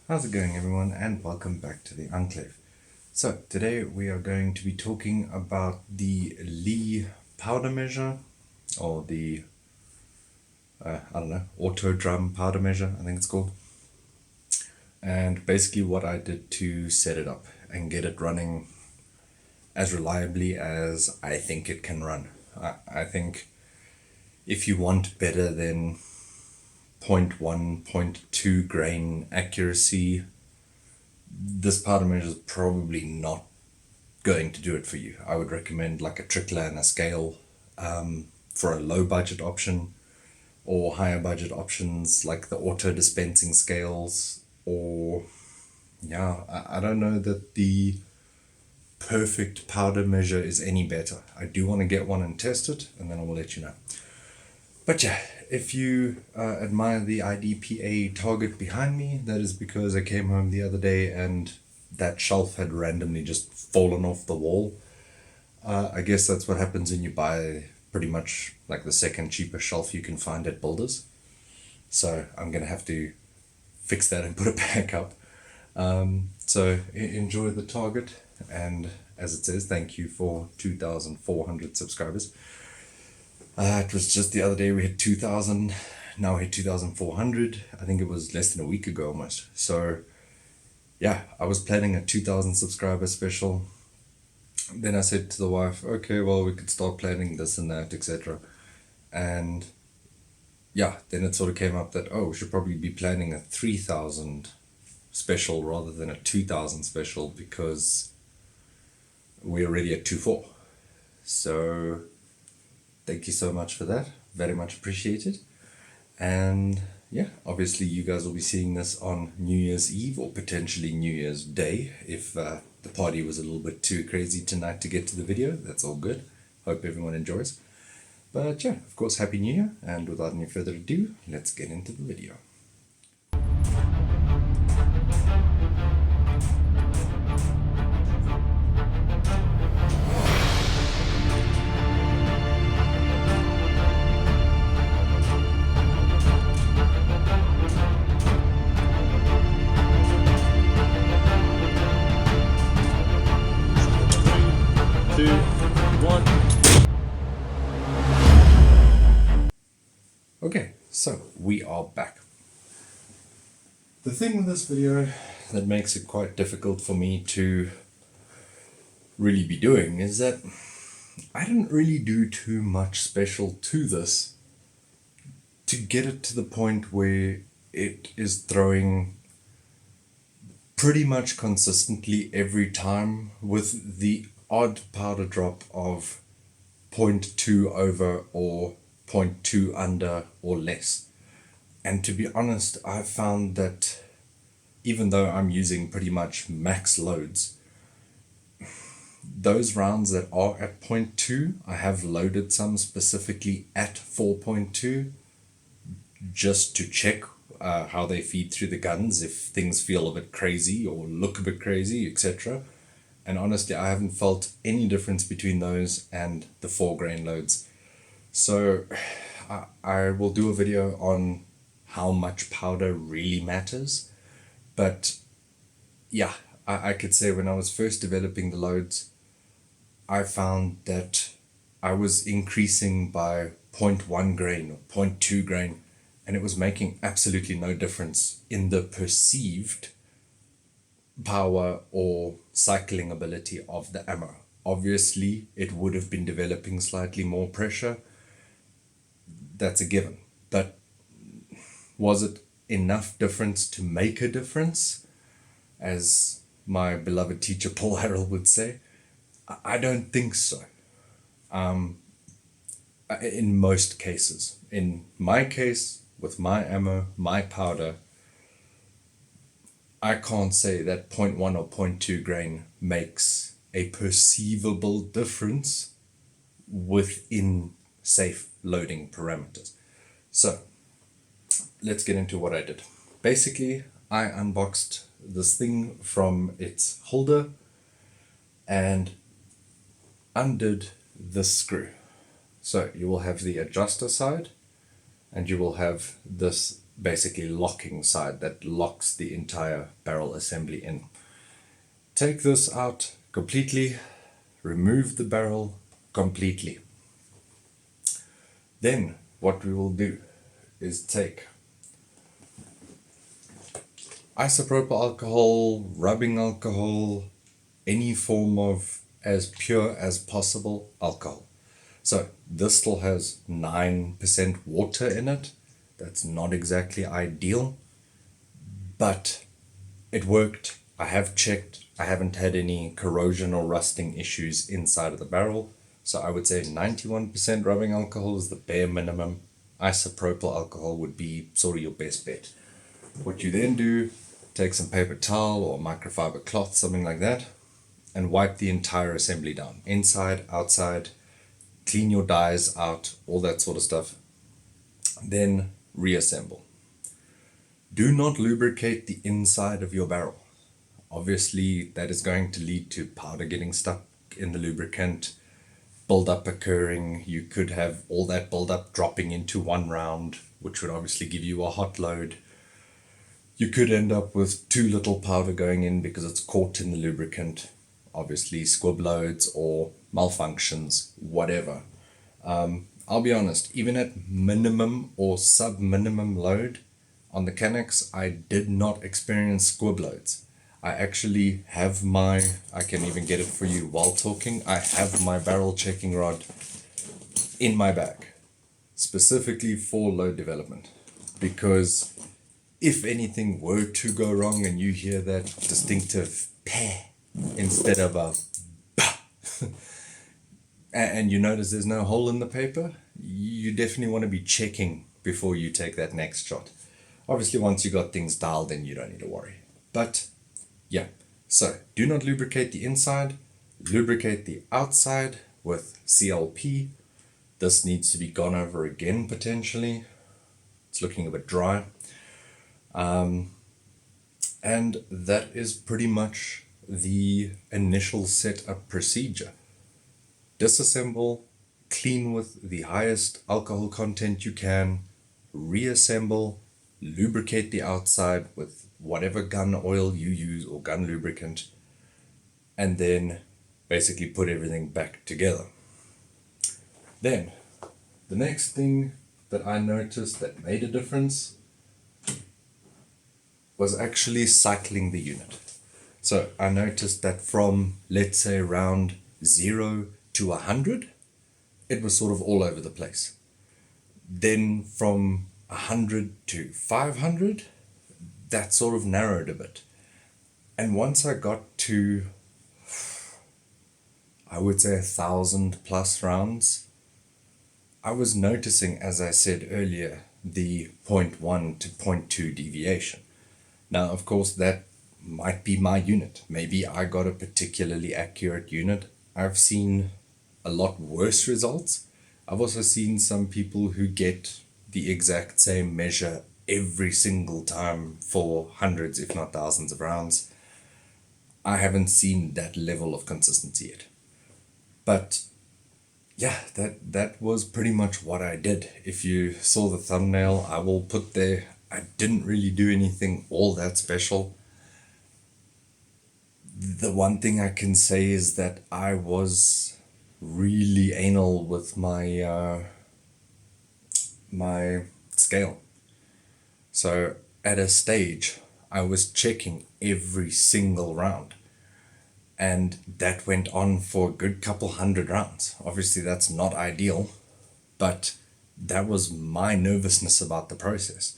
How's it going, everyone, and welcome back to the Enclave. So, today we are going to be talking about the Lee powder measure, or the, auto drum powder measure, I think it's called, and basically what I did to set it up and get it running as reliably as I think it can run. I think if you want better than zero point 0.1, zero point 0.2 grain accuracy, this powder measure is probably not going to do it for you. I would recommend like a trickler and a scale for a low budget option, or higher budget options like the auto dispensing scales, or I don't know that the perfect powder measure is any better. I do want to get one and test it, and then I will let you know. But yeah, if you admire the IDPA target behind me, that is because I came home the other day and that shelf had randomly just fallen off the wall. I guess that's what happens when you buy pretty much like the second cheapest shelf you can find at Builders. So I'm going to have to fix that and put it back up. So enjoy the target, and as it says, thank you for 2,400 subscribers. It was just the other day we had 2,000, now we had 2,400. I think it was less than a week ago almost. So yeah, I was planning a 2,000 subscriber special. Then I said to the wife, okay, well, we could start planning this and that, etc. And yeah, then it sort of came up that, oh, we should probably be planning a 3,000 special rather than a 2,000 special, because we're already at 2,400. So thank you so much for that. Very much appreciated. And yeah, obviously you guys will be seeing this on New Year's Eve or potentially New Year's Day if the party was a little bit too crazy tonight to get to the video. That's all good. Hope everyone enjoys. But yeah, of course, Happy New Year. And without any further ado, let's get into the video. Two, one. Okay, so we are back. The thing with this video that makes it quite difficult for me to really be doing is that I didn't really do too much special to this to get it to the point where it is throwing pretty much consistently every time, with the odd powder drop of 0.2 over or 0.2 under or less. And to be honest, I've found that even though I'm using pretty much max loads, those rounds that are at 0.2, I have loaded some specifically at 4.2 just to check how they feed through the guns, if things feel a bit crazy or look a bit crazy, etc. And honestly, I haven't felt any difference between those and the 4 grain loads. So I will do a video on how much powder really matters. But yeah, I could say when I was first developing the loads, I found that I was increasing by 0.1 grain or 0.2 grain, and it was making absolutely no difference in the perceived power or cycling ability of the ammo. Obviously, it would have been developing slightly more pressure. That's a given. But was it enough difference to make a difference, as my beloved teacher Paul Harrell would say? I don't think so. In most cases. In my case, with my ammo, my powder, I can't say that 0.1 or 0.2 grain makes a perceivable difference within safe loading parameters. So let's get into what I did. Basically, I unboxed this thing from its holder and undid this screw. So you will have the adjuster side and you will have this basically locking side that locks the entire barrel assembly in. Take this out completely, remove the barrel completely. Then what we will do is take isopropyl alcohol, rubbing alcohol, any form of as pure as possible alcohol. So this still has 9% water in it. That's not exactly ideal, but it worked. I have checked. I haven't had any corrosion or rusting issues inside of the barrel. So I would say 91% rubbing alcohol is the bare minimum. Isopropyl alcohol would be sort of your best bet. What you then do, take some paper towel or microfiber cloth, something like that, and wipe the entire assembly down. Inside, outside, clean your dies out, all that sort of stuff. Then reassemble. Do not lubricate the inside of your barrel. Obviously, that is going to lead to powder getting stuck in the lubricant, buildup occurring. You could have all that buildup dropping into one round, which would obviously give you a hot load. You could end up with too little powder going in because it's caught in the lubricant. Obviously, squib loads or malfunctions, whatever. I'll be honest, even at minimum or sub-minimum load on the Canucks, I did not experience squib loads. I actually have I can even get it for you while talking, I have my barrel checking rod in my bag, specifically for load development. Because if anything were to go wrong and you hear that distinctive peh instead of a bah, and you notice there's no hole in the paper, you definitely want to be checking before you take that next shot. Obviously, once you got things dialed in, you don't need to worry. But yeah, so do not lubricate the inside, lubricate the outside with CLP. This needs to be gone over again potentially. It's looking a bit dry. And that is pretty much the initial setup procedure. Disassemble, clean with the highest alcohol content you can, reassemble, lubricate the outside with whatever gun oil you use or gun lubricant, and then basically put everything back together. Then, the next thing that I noticed that made a difference was actually cycling the unit. So I noticed that from, let's say, around 0 to 100, it was sort of all over the place. Then from 100 to 500, that sort of narrowed a bit. And once I got to, I would say 1,000 plus rounds, I was noticing, as I said earlier, the 0.1 to 0.2 deviation. Now, of course, that might be my unit. Maybe I got a particularly accurate unit. I've seen a lot worse results. I've also seen some people who get the exact same measure every single time for hundreds, if not thousands of rounds. I haven't seen that level of consistency yet. But yeah, that was pretty much what I did. If you saw the thumbnail, I will put there, I didn't really do anything all that special. The one thing I can say is that I was really anal with my my scale. So at a stage, I was checking every single round. And that went on for a good couple hundred rounds. Obviously, that's not ideal, but that was my nervousness about the process.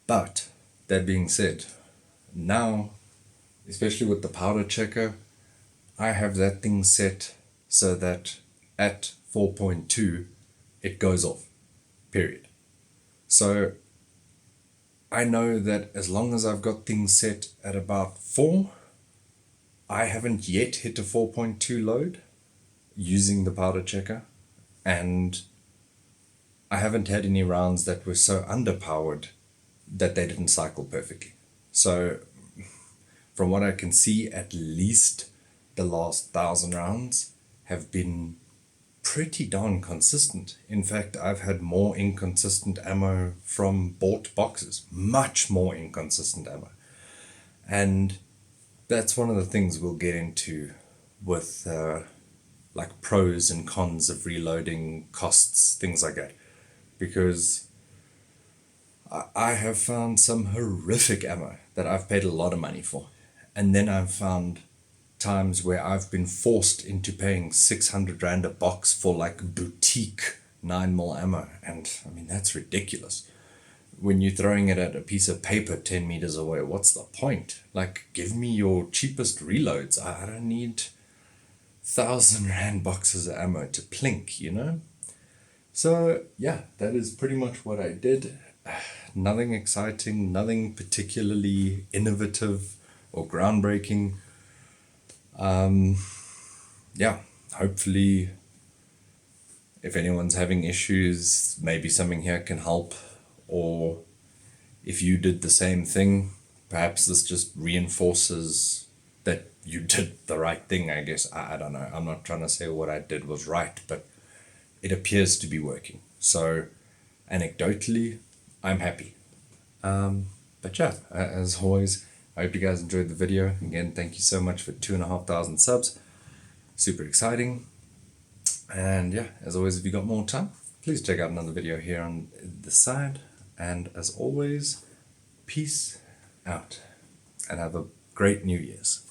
But that being said, now, especially with the powder checker, I have that thing set so that at 4.2, it goes off, period. So I know that as long as I've got things set at about 4, I haven't yet hit a 4.2 load using the powder checker, and I haven't had any rounds that were so underpowered that they didn't cycle perfectly. So from what I can see, at least the last 1,000 rounds have been pretty darn consistent. In fact, I've had more inconsistent ammo from bought boxes, much more inconsistent ammo. And that's one of the things we'll get into with like pros and cons of reloading, costs, things like that. Because I have found some horrific ammo that I've paid a lot of money for. And then I've found times where I've been forced into paying 600 Rand a box for like boutique 9mm ammo. And I mean, that's ridiculous. When you're throwing it at a piece of paper 10 meters away, what's the point? Like, give me your cheapest reloads. I don't need 1,000 Rand boxes of ammo to plink, you know? So, yeah, that is pretty much what I did. Nothing exciting, nothing particularly innovative or groundbreaking. Yeah, hopefully, if anyone's having issues, maybe something here can help. Or if you did the same thing, perhaps this just reinforces that you did the right thing, I guess. I don't know. I'm not trying to say what I did was right, but it appears to be working. So, anecdotally, I'm happy. But yeah, as always, I hope you guys enjoyed the video. Again, thank you so much for 2,500 subs. Super exciting. And yeah, as always, if you got more time, please check out another video here on the side. And as always, peace out and have a great New Year's.